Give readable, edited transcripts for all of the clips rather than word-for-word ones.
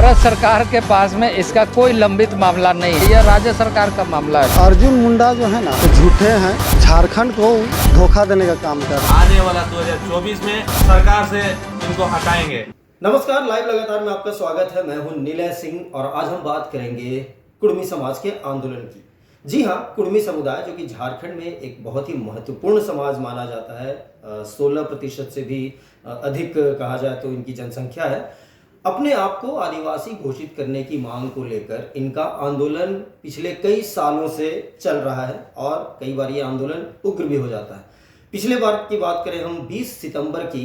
भारत सरकार के पास में इसका कोई लंबित मामला नहीं है, यह राज्य सरकार का मामला है। अर्जुन मुंडा जो है ना तो झूठे हैं, झारखंड को धोखा देने का काम कर रहे हैं। आने वाला 2024 में सरकार से इनको हटाएंगे। नमस्कार, लाइव लगातार में आपका स्वागत है। मैं हूं नीलय सिंह और आज हम बात करेंगे कुर्मी समाज के आंदोलन की। जी हां, कुर्मी समुदाय जो कि झारखंड में एक बहुत ही महत्वपूर्ण समाज माना जाता है, 16% से भी अधिक कहा जाए तो इनकी जनसंख्या है। अपने आप को आदिवासी घोषित करने की मांग को लेकर इनका आंदोलन पिछले कई सालों से चल रहा है और कई बार ये आंदोलन उग्र भी हो जाता है। पिछले बार की बात करें हम 20 सितंबर की,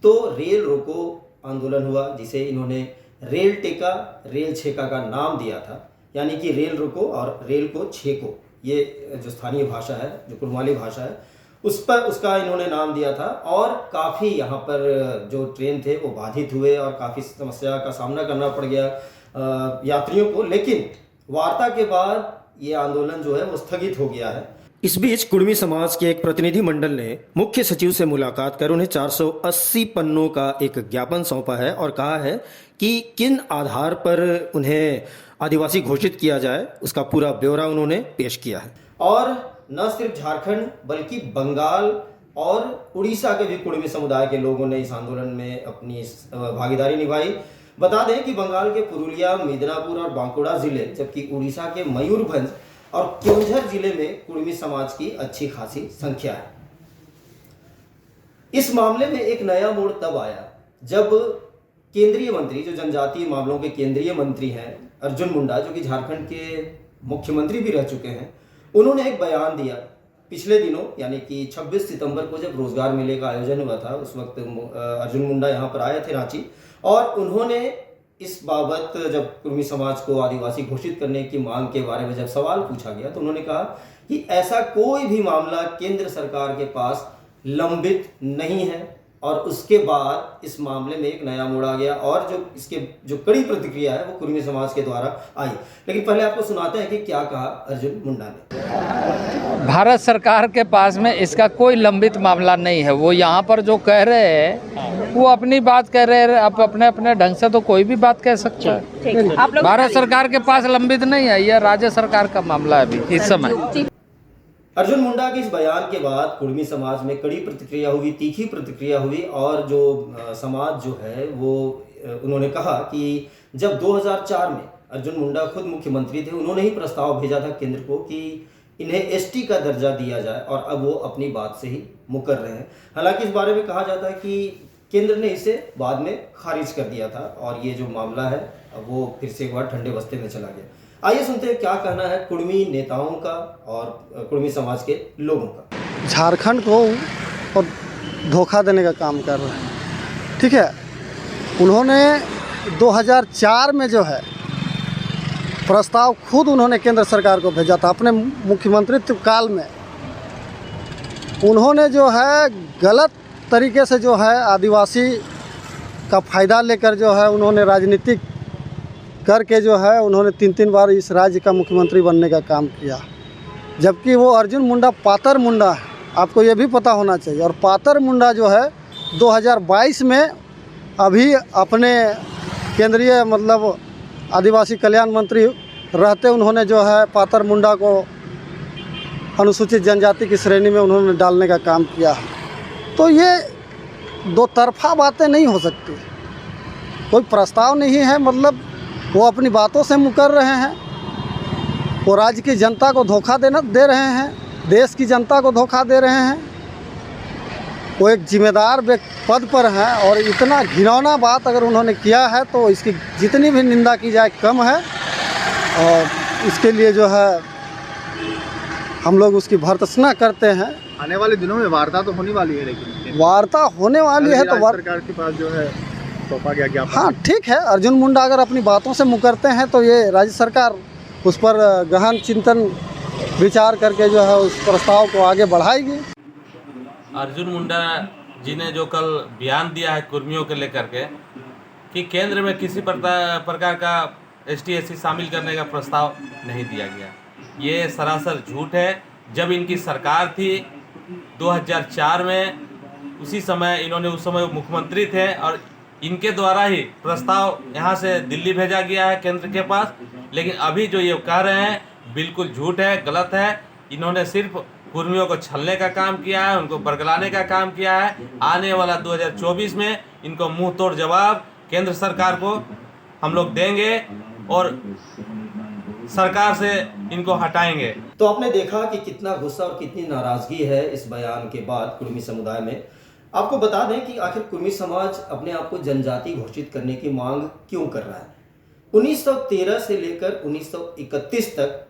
तो रेल रोको आंदोलन हुआ, जिसे इन्होंने रेल टेका रेल छेका का नाम दिया था। यानी कि रेल रोको और रेल को छेको, ये जो स्थानीय भाषा है, जो कुड़माली भाषा है, उस पर उसका इन्होंने नाम दिया था। और काफ़ी यहाँ पर जो ट्रेन थे वो बाधित हुए और काफ़ी समस्या का सामना करना पड़ गया यात्रियों को। लेकिन वार्ता के बाद ये आंदोलन जो है वो स्थगित हो गया है। इस बीच कुर्मी समाज के एक प्रतिनिधि मंडल ने मुख्य सचिव से मुलाकात कर उन्हें 480 पन्नों का एक ज्ञापन सौंपा है और कहा है कि किन आधार पर उन्हें आदिवासी घोषित किया जाए, उसका पूरा ब्यौरा उन्होंने पेश किया है। और न सिर्फ झारखंड बल्कि बंगाल और उड़ीसा के भी कुर्मी समुदाय के लोगों ने इस आंदोलन में अपनी भागीदारी निभाई। बता दें कि बंगाल के पुरुलिया, मिदनापुर और बांकुड़ा जिले, जबकि उड़ीसा के मयूरभंज और केवंझर जिले में कुर्मी समाज की अच्छी खासी संख्या है। इस मामले में एक नया मोड़ तब आया जब केंद्रीय मंत्री, जो जनजातीय मामलों के केंद्रीय मंत्री हैं, अर्जुन मुंडा, जो कि झारखंड के मुख्यमंत्री भी रह चुके हैं, उन्होंने एक बयान दिया पिछले दिनों, यानी कि 26 सितंबर को जब रोजगार मेले का आयोजन हुआ था। उस वक्त अर्जुन मुंडा यहाँ पर आए थे रांची, और उन्होंने इस बाबत जब कुर्मी समाज को आदिवासी घोषित करने की मांग के बारे में जब सवाल पूछा गया, तो उन्होंने कहा कि ऐसा कोई भी मामला केंद्र सरकार के पास लंबित नहीं है। और उसके बाद इस मामले में एक नया मोड़ आ गया और इसके जो कड़ी प्रतिक्रिया है वो कुर्मी समाज के द्वारा आई। लेकिन पहले आपको सुनाते हैं कि क्या कहा अर्जुन मुंडा ने। भारत सरकार के पास में इसका कोई लंबित मामला नहीं है। वो यहाँ पर जो कह रहे हैं वो अपनी बात कह रहे हैं, आप अपने अपने ढंग से तो कोई भी बात कह सकता है। भारत सरकार के पास लंबित नहीं है, यह राज्य सरकार का मामला है अभी इस समय। अर्जुन मुंडा के इस बयान के बाद कुर्मी समाज में कड़ी प्रतिक्रिया हुई, तीखी प्रतिक्रिया हुई। और जो समाज जो है वो उन्होंने कहा कि जब 2004 में अर्जुन मुंडा खुद मुख्यमंत्री थे, उन्होंने ही प्रस्ताव भेजा था केंद्र को कि इन्हें एसटी का दर्जा दिया जाए, और अब वो अपनी बात से ही मुकर रहे हैं। हालांकि इस बारे में कहा जाता है कि केंद्र ने इसे बाद में खारिज कर दिया था और ये जो मामला है वो फिर से एक बार ठंडे बस्ते में चला गया। आइए सुनते हैं क्या कहना है कुर्मी नेताओं का और कुर्मी समाज के लोगों का। झारखंड को और धोखा देने का काम कर रहे हैं। ठीक है, उन्होंने 2004 में जो है प्रस्ताव खुद उन्होंने केंद्र सरकार को भेजा था अपने मुख्यमंत्रित्व काल में। उन्होंने जो है गलत तरीके से जो है आदिवासी का फ़ायदा लेकर जो है उन्होंने राजनीतिक करके जो है उन्होंने 3 बार इस राज्य का मुख्यमंत्री बनने का काम किया। जबकि वो अर्जुन मुंडा पातर मुंडा है, आपको ये भी पता होना चाहिए। और पातर मुंडा जो है 2022 में अभी अपने केंद्रीय मतलब आदिवासी कल्याण मंत्री रहते उन्होंने जो है पातर मुंडा को अनुसूचित जनजाति की श्रेणी में उन्होंने डालने का काम किया। तो ये दो तरफा बातें नहीं हो सकती। कोई प्रस्ताव नहीं है, मतलब वो अपनी बातों से मुकर रहे हैं। वो राज्य की जनता को धोखा दे रहे हैं, देश की जनता को धोखा दे रहे हैं। वो एक जिम्मेदार पद पर हैं और इतना घिनौना बात अगर उन्होंने किया है तो इसकी जितनी भी निंदा की जाए कम है। और इसके लिए जो है हम लोग उसकी भर्त्सना करते हैं। आने वाले दिनों में वार्ता तो होने वाली है, लेकिन वार्ता होने वाली है तो सरकार के पास जो है सौंपा गया ज्ञापन। हाँ ठीक है, अर्जुन मुंडा अगर अपनी बातों से मुकरते हैं तो ये राज्य सरकार उस पर गहन चिंतन विचार करके जो है उस प्रस्ताव को आगे बढ़ाएगी। अर्जुन मुंडा जी ने जो कल बयान दिया है कुर्मियों के लेकर के कि केंद्र में किसी प्रकार का ST/SC शामिल करने का प्रस्ताव नहीं दिया गया, ये सरासर झूठ है। जब इनकी सरकार थी 2004 में, उसी समय इन्होंने, उस समय मुख्यमंत्री थे और इनके द्वारा ही प्रस्ताव यहाँ से दिल्ली भेजा गया है केंद्र के पास। लेकिन अभी जो ये कह रहे हैं बिल्कुल झूठ है, गलत है। इन्होंने सिर्फ कुर्मियों को छलने का काम किया है, उनको बरगलाने का काम किया है। आने वाला 2024 में इनको मुंह तोड़ जवाब केंद्र सरकार को हम लोग देंगे और सरकार से इनको हटाएंगे। तो आपने देखा कि कितना गुस्सा और कितनी नाराजगी है इस बयान के बाद कुर्मी समुदाय में। आपको बता दें कि आखिर कुर्मी समाज अपने आप को जनजाति घोषित करने की मांग क्यों कर रहा है। 1913 से लेकर 1931 तक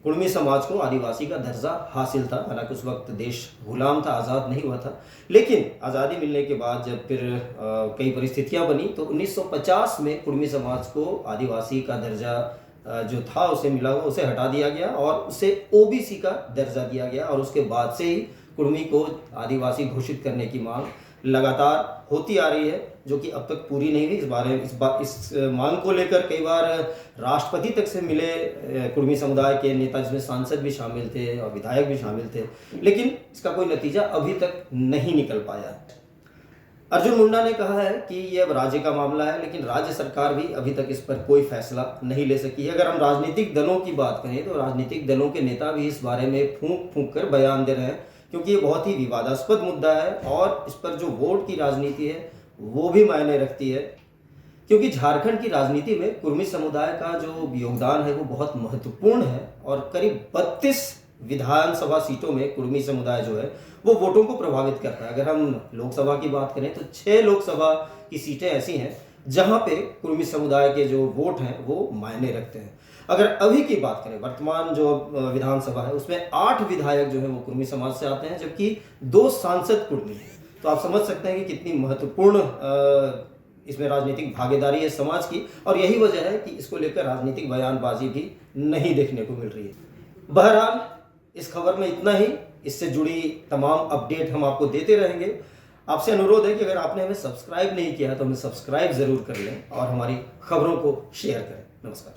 कुर्मी समाज को आदिवासी का दर्जा हासिल था। हालांकि उस वक्त देश गुलाम था, आज़ाद नहीं हुआ था। लेकिन आज़ादी मिलने के बाद जब फिर कई परिस्थितियां बनी तो 1950 में कुर्मी समाज को आदिवासी का दर्जा जो था उसे मिला हुआ उसे हटा दिया गया और उसे ओबीसी का दर्जा दिया गया। और उसके बाद से ही कुर्मी को आदिवासी घोषित करने की मांग लगातार होती आ रही है, जो कि अब तक पूरी नहीं हुई। इस मांग को लेकर कई बार राष्ट्रपति तक से मिले कुर्मी समुदाय के नेता, जिसमें सांसद भी शामिल थे और विधायक भी शामिल थे, लेकिन इसका कोई नतीजा अभी तक नहीं निकल पाया है। अर्जुन मुंडा ने कहा है कि ये अब राज्य का मामला है, लेकिन राज्य सरकार भी अभी तक इस पर कोई फैसला नहीं ले सकी है। अगर हम राजनीतिक दलों की बात करें तो राजनीतिक दलों के नेता भी इस बारे में फूंक फूंक कर बयान दे रहे हैं, क्योंकि ये बहुत ही विवादास्पद मुद्दा है और इस पर जो वोट की राजनीति है वो भी मायने रखती है। क्योंकि झारखंड की राजनीति में कुर्मी समुदाय का जो योगदान है वो बहुत महत्वपूर्ण है और करीब 32 विधानसभा सीटों में कुर्मी समुदाय जो है वो वोटों को प्रभावित करता है। अगर हम लोकसभा की बात करें तो 6 लोकसभा की सीटें ऐसी हैं जहां पे कुर्मी समुदाय के जो वोट हैं वो मायने रखते हैं। अगर अभी की बात करें, वर्तमान जो विधानसभा है उसमें 8 विधायक जो है वो कुर्मी समाज से आते हैं, जबकि 2 सांसद कुर्मी हैं। तो आप समझ सकते हैं कि कितनी महत्वपूर्ण इसमें राजनीतिक भागीदारी है समाज की, और यही वजह है कि इसको लेकर राजनीतिक बयानबाजी भी नहीं देखने को मिल रही है। बहरहाल इस खबर में इतना ही। इससे जुड़ी तमाम अपडेट हम आपको देते रहेंगे। आपसे अनुरोध है कि अगर आपने हमें सब्सक्राइब नहीं किया तो हमें सब्सक्राइब जरूर कर लें और हमारी खबरों को शेयर करें। नमस्कार।